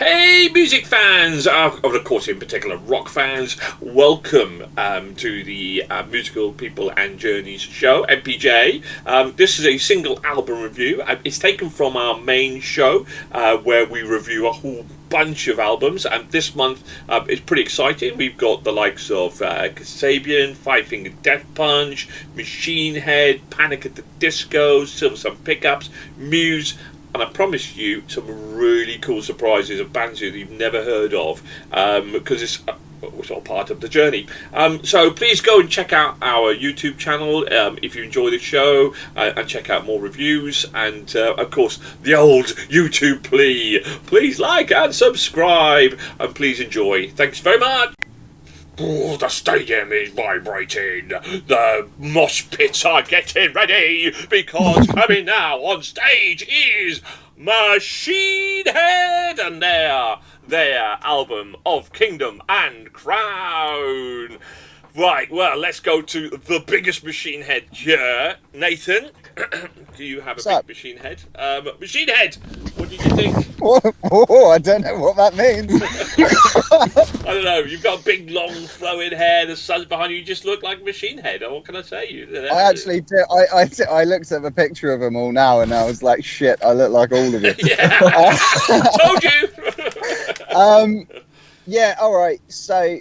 Hey, music fans, of course, in particular, rock fans, welcome to the Musical People and Journeys show, MPJ. This is a single album review. It's taken from our main show, where we review a whole bunch of albums, and this month is pretty exciting. We've got the likes of Kasabian, Five Finger Death Punch, Machine Head, Panic at the Disco, Silver Sun Pickups, Muse, and I promise you some really cool surprises of bands that you've never heard of, because it's all part of the journey. So please go and check out our YouTube channel if you enjoy the show, and check out more reviews, and of course the old YouTube plea. Please like and subscribe, and please enjoy. Thanks very much. Oh, the stadium is vibrating. The mosh pits are getting ready, because coming now on stage is Machine Head and their album of Kingdom and Crown. Right, well, let's go to the biggest Machine Head here. Nathan, do you have a big Machine Head? Machine Head, what did you think? Oh, I don't know what that means. I don't know, you've got big, long, flowing hair, the sun's behind you, you just look like Machine Head. What can I say? I actually did. I looked at the picture of them all now, and I was like, shit, I look like all of it. Yeah, told you! Yeah, alright, so,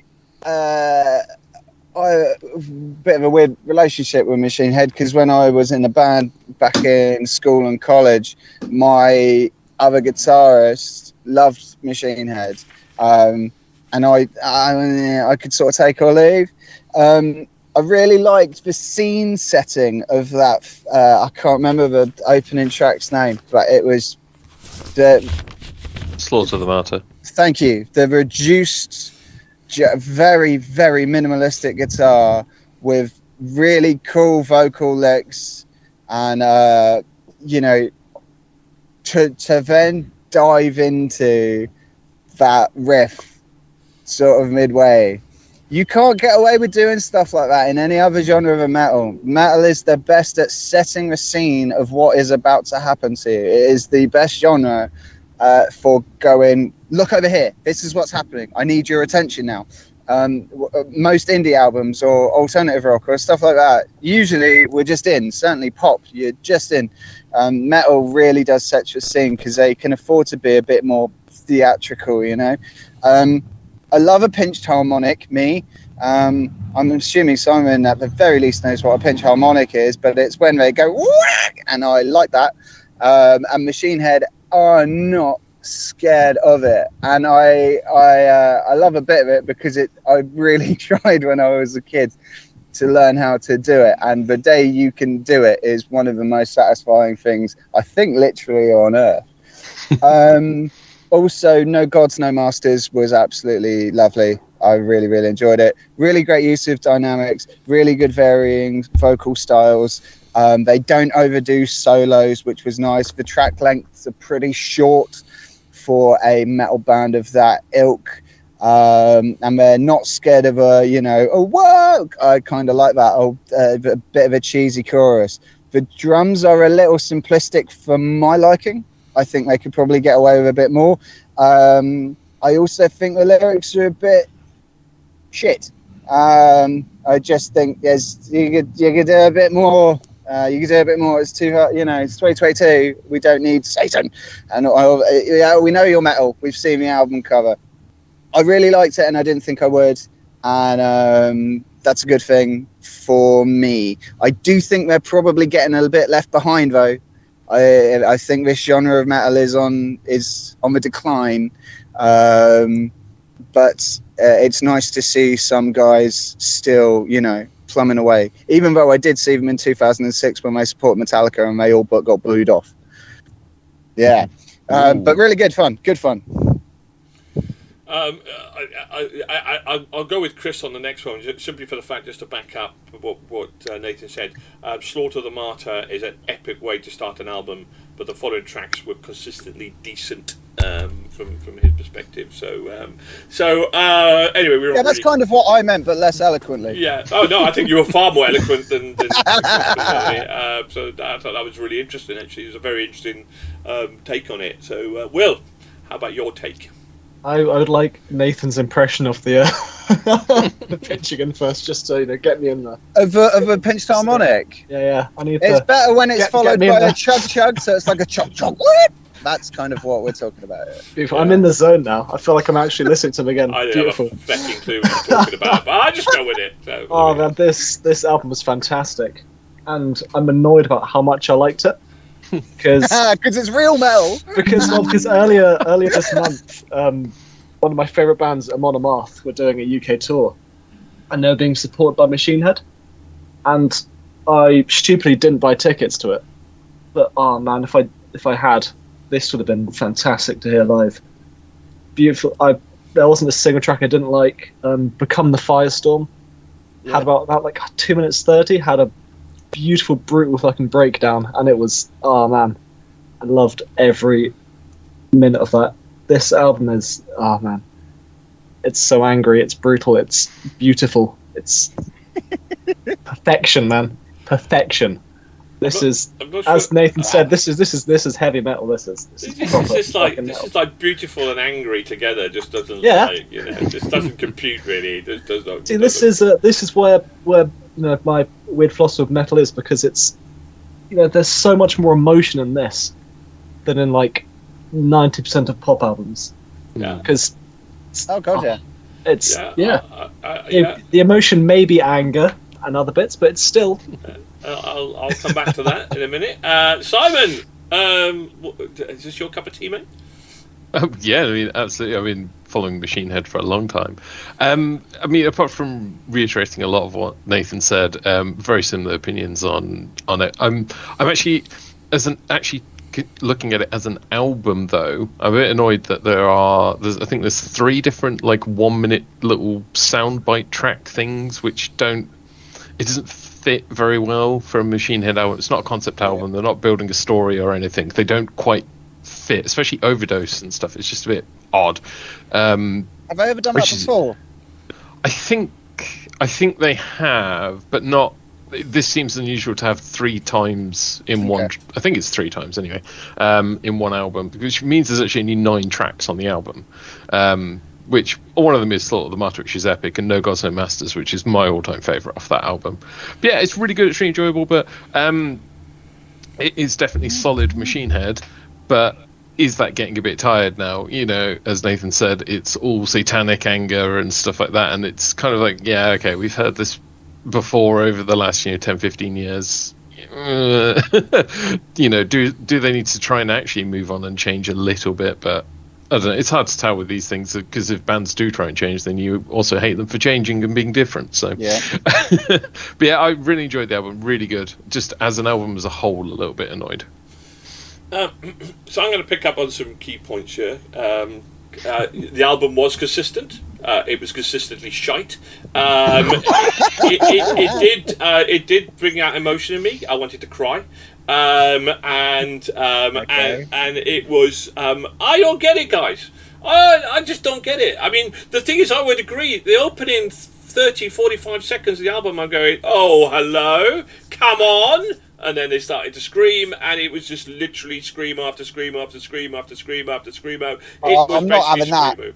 I bit of a weird relationship with Machine Head, because when I was in the band back in school and college, my other guitarist loved Machine Head, and I could sort of take or leave. I really liked the scene setting of that. I can't remember the opening track's name, but it was the Slaughter the Martyr. Thank you. The reduced, very, very minimalistic guitar with really cool vocal licks, and to then dive into that riff sort of midway. You can't get away with doing stuff like that in any other genre of metal. Metal is the best at setting the scene of what is about to happen to you. It is the best genre for going, look over here, this is what's happening, I need your attention now. Most indie albums or alternative rock or stuff like that, usually we're just in, certainly pop, you're just in. Metal really does set your scene, because they can afford to be a bit more theatrical, you know. I love a pinched harmonic, I'm assuming Simon at the very least knows what a pinched harmonic is, but it's when they go whack, and I like that. And Machine Head are not scared of it, and I love a bit of it, because I really tried when I was a kid to learn how to do it, and the day you can do it is one of the most satisfying things, I think, literally on earth. Also, No Gods, No Masters was absolutely lovely. I really, really enjoyed it. Really great use of dynamics, really good varying vocal styles. They don't overdo solos, which was nice. The track lengths are pretty short for a metal band of that ilk. And they're not scared of whoa! I kind of like that. A bit of a cheesy chorus. The drums are a little simplistic for my liking. I think they could probably get away with a bit more. I also think the lyrics are a bit shit. I just think you could do a bit more. You could do a bit more. It's too hard. It's 2022. We don't need Satan. And we know you're metal. We've seen the album cover. I really liked it, and I didn't think I would. And that's a good thing for me. I do think they're probably getting a bit left behind, though. I think this genre of metal is on the decline, but it's nice to see some guys still, plumbing away. Even though I did see them in 2006 when they supported Metallica, and they all but got booed off. Yeah, but really good fun. Good fun. I'll go with Chris on the next one, simply for the fact, just to back up what Nathan said. Slaughter the Martyr is an epic way to start an album, but the following tracks were consistently decent from his perspective. So anyway, we were. Yeah, that's kind of what I meant, but less eloquently. Yeah. Oh no, I think you were far more eloquent than so I thought that was really interesting. Actually, it was a very interesting take on it. So, Will, how about your take? I would like Nathan's impression of the the pitching in first, just to get me in there. Of a pinched harmonic. Yeah. I need. It's better when it's get followed me in by there. a chug, so it's like a chug. That's kind of what we're talking about here. Beautiful. I'm in the zone now. I feel like I'm actually listening to him again. I don't Beautiful. have a fecking clue what he's talking about, but I just go with it. So, Oh man, this album was fantastic, and I'm annoyed about how much I liked it because It's real metal. because earlier this month, one of my favourite bands, Amon Amarth, were doing a UK tour, and they were being supported by Machine Head, and I stupidly didn't buy tickets to it. But oh man, if I had, this would have been fantastic to hear live. Beautiful. There wasn't a single track I didn't like. Become the Firestorm had about like 2 minutes 30. Had a beautiful, brutal fucking breakdown, and it was man, I loved every minute of that. This album is man, it's so angry, it's brutal, it's beautiful, it's perfection, man, perfection. This is, as Nathan said, this is heavy metal. This is like beautiful and angry together. Just doesn't just doesn't compute really. See, this is where my weird philosophy of metal is, because it's there's so much more emotion in this than in like 90% of pop albums. Yeah. Because it's the emotion may be anger and other bits, but it's still. I'll come back to that in a minute. Simon, is this your cup of tea, mate? Yeah, I mean, absolutely. I've been following Machine Head for a long time. I mean, apart from reiterating a lot of what Nathan said, very similar opinions on it. I'm actually looking at it as an album, though. I'm a bit annoyed that I think there's 3 different like 1 minute little soundbite track things which it doesn't fit very well for a Machine Head album. It's not a concept album. They're not building a story or anything. They don't quite fit, especially Overdose and stuff. It's just a bit odd. Have I ever done that before? I think they have, but not. This seems unusual to have 3 times in one. I think it's 3 times anyway, in one album, which means there's actually only 9 tracks on the album. Which one of them is Slaughter of the Martyr, which is epic, and No Gods No Masters, which is my all-time favourite off that album. But yeah, it's really good, it's really enjoyable, but it is definitely solid Machine Head. But is that getting a bit tired now? As Nathan said, it's all satanic anger and stuff like that, and it's kind of like, yeah, okay, we've heard this before over the last 10-15 years. Do they need to try and actually move on and change a little bit? But I don't know, it's hard to tell with these things, because if bands do try and change, then you also hate them for changing and being different. So yeah. But yeah, I really enjoyed the album, really good. Just as an album as a whole, a little bit annoyed. So I'm going to pick up on some key points here. The album was consistent. It was consistently shite. It did bring out emotion in me. I wanted to cry. And it was I don't get it, guys. I just don't get it. I mean, the thing is, I would agree, the opening 30-45 seconds of the album, I'm going, oh, hello, come on, and then they started to scream, and it was just literally scream after scream after scream after scream after scream. I'm not having that.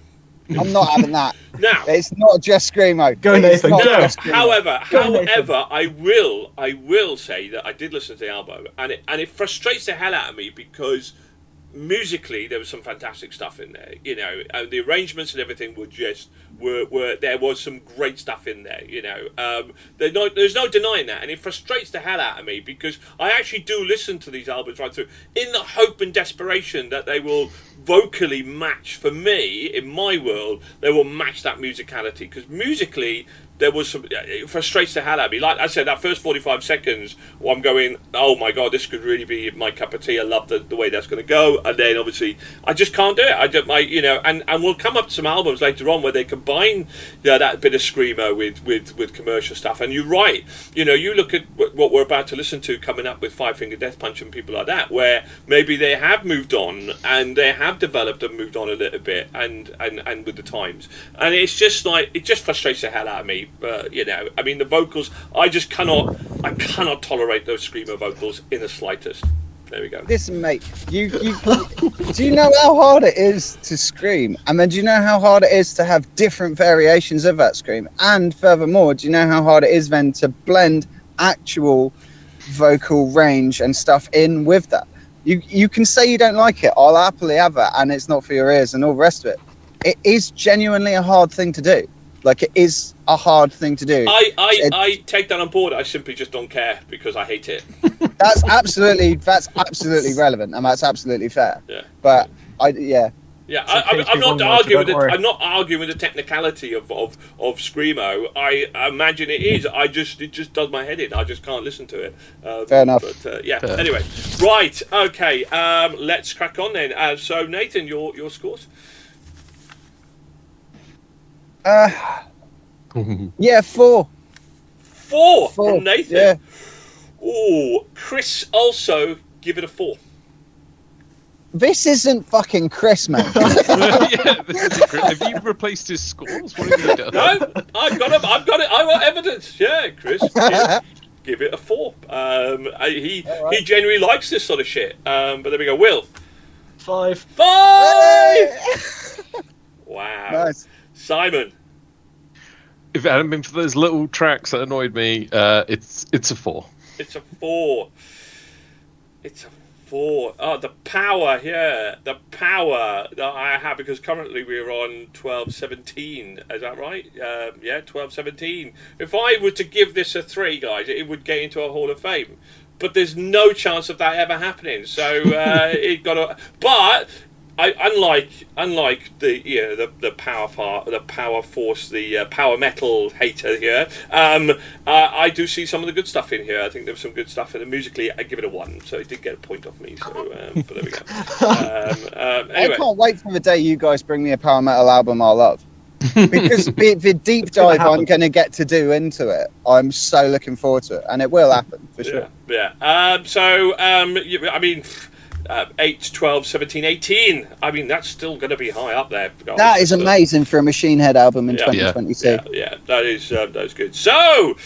I'm not having that. Now, it's not just screamo. Go, Nathan. Now, however, I will say that I did listen to the album, and it frustrates the hell out of me, because musically there was some fantastic stuff in there. The arrangements and everything were there was some great stuff in there. There's no denying that, and it frustrates the hell out of me, because I actually do listen to these albums right through in the hope and desperation that they will vocally match, for me, in my world, they will match that musicality, because musically there was some, it frustrates the hell out of me. Like I said, that first 45 seconds, I'm going, oh my god, this could really be my cup of tea. I love the way that's going to go. And then obviously, I just can't do it. And we'll come up to some albums later on where they combine that bit of screamo with commercial stuff. And you're right. You look at what we're about to listen to coming up with Five Finger Death Punch and people like that, where maybe they have moved on and they have developed and moved on a little bit and with the times. And it's just like, it just frustrates the hell out of me. I mean, the vocals, I cannot tolerate those screamo vocals in the slightest. There we go. Listen, mate. You do you know how hard it is to scream? And then do you know how hard it is to have different variations of that scream? And furthermore, do you know how hard it is then to blend actual vocal range and stuff in with that? You can say you don't like it. I'll happily have it, and it's not for your ears and all the rest of it. It is genuinely a hard thing to do. Like, it is a hard thing to do. I take that on board. I simply just don't care because I hate it. That's absolutely relevant, and that's absolutely fair. Yeah. But Yeah, I'm not arguing. I'm not arguing. arguing the technicality of screamo. I imagine it is. It just does my head in. I just can't listen to it. Fair enough. But yeah. Anyway, right. Okay. Let's crack on then. So Nathan, your scores. Yeah, 4. 4 from Nathan. Yeah. Oh, Chris also give it a 4. This isn't fucking Chris, man. Yeah, this is have you replaced his scores? What have you done? No, I've got it. I got evidence. Yeah, Chris, give it a 4. He genuinely likes this sort of shit. But there we go. Will. 5. 5. Wow. Nice. Simon. If it hadn't been for those little tracks that annoyed me, it's a 4. It's a 4. It's a 4. Oh, the power here. The power that I have, because currently we're on 12:17. Is that right? Yeah, 12:17. If I were to give this a 3, guys, it would get into a Hall of Fame. But there's no chance of that ever happening. So it got to. But unlike the power force, the power metal hater here, I do see some of the good stuff in here. I think there was some good stuff in it. Musically, I give it a 1, so it did get a point off me. So, but there we go. Anyway. I can't wait for the day you guys bring me a power metal album I love. Because the deep dive I'm going to get to do into it, I'm so looking forward to it, and it will happen for sure. Yeah. I mean. 8, 12, 17, 18. I mean, that's still going to be high up there. Guys. That is amazing for a Machine Head album in 2022. Yeah, that is good. So,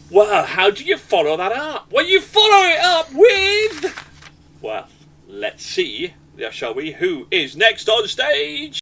well, how do you follow that up? Well, you follow it up with... Well, let's see, shall we? Who is next on stage?